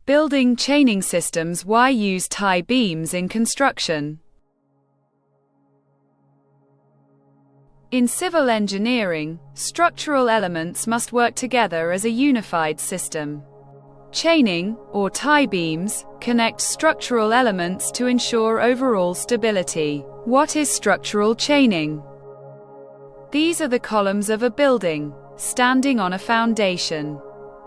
Building chaining systems. Why use tie beams in construction? In civil engineering, structural elements must work together as a unified system. Chaining, or tie beams, connect structural elements to ensure overall stability. What is structural chaining? These are the columns of a building, standing on a foundation.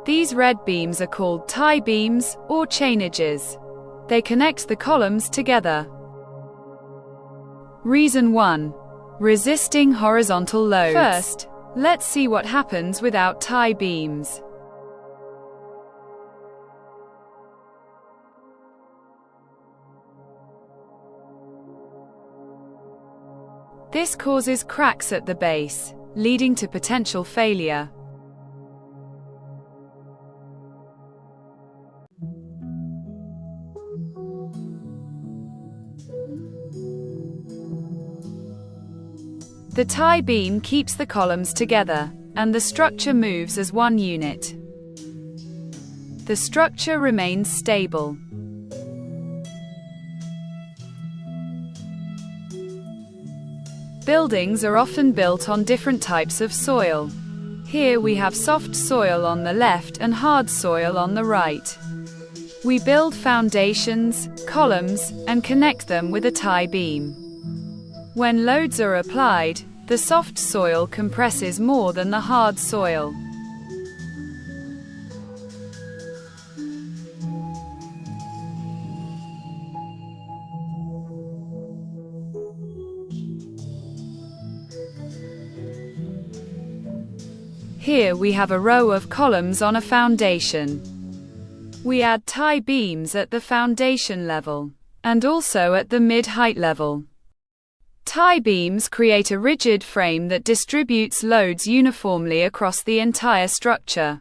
These red beams are called tie beams, or chainages. They connect the columns together. Reason 1. Resisting horizontal loads. First, let's see what happens without tie beams. This causes cracks at the base, leading to potential failure. The tie beam keeps the columns together, and the structure moves as one unit. The structure remains stable. Buildings are often built on different types of soil. Here we have soft soil on the left and hard soil on the right. We build foundations, columns, and connect them with a tie beam. When loads are applied, the soft soil compresses more than the hard soil. Here we have a row of columns on a foundation. We add tie beams at the foundation level, and also at the mid-height level. Tie beams create a rigid frame that distributes loads uniformly across the entire structure.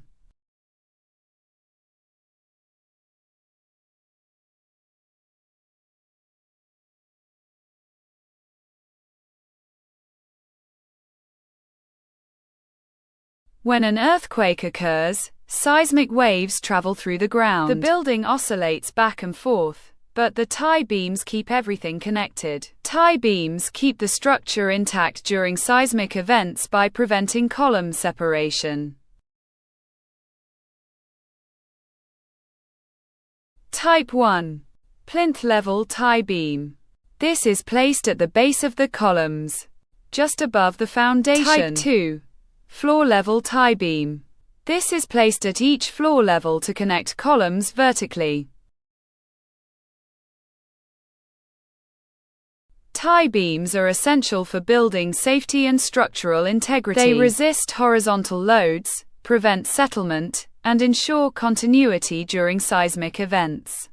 When an earthquake occurs, seismic waves travel through the ground. The building oscillates back and forth, but the tie beams keep everything connected. Tie beams keep the structure intact during seismic events by preventing column separation. Type 1. Plinth level tie beam. This is placed at the base of the columns, just above the foundation. Type 2. Floor level tie beam. This is placed at each floor level to connect columns vertically. Tie beams are essential for building safety and structural integrity. They resist horizontal loads, prevent settlement, and ensure continuity during seismic events.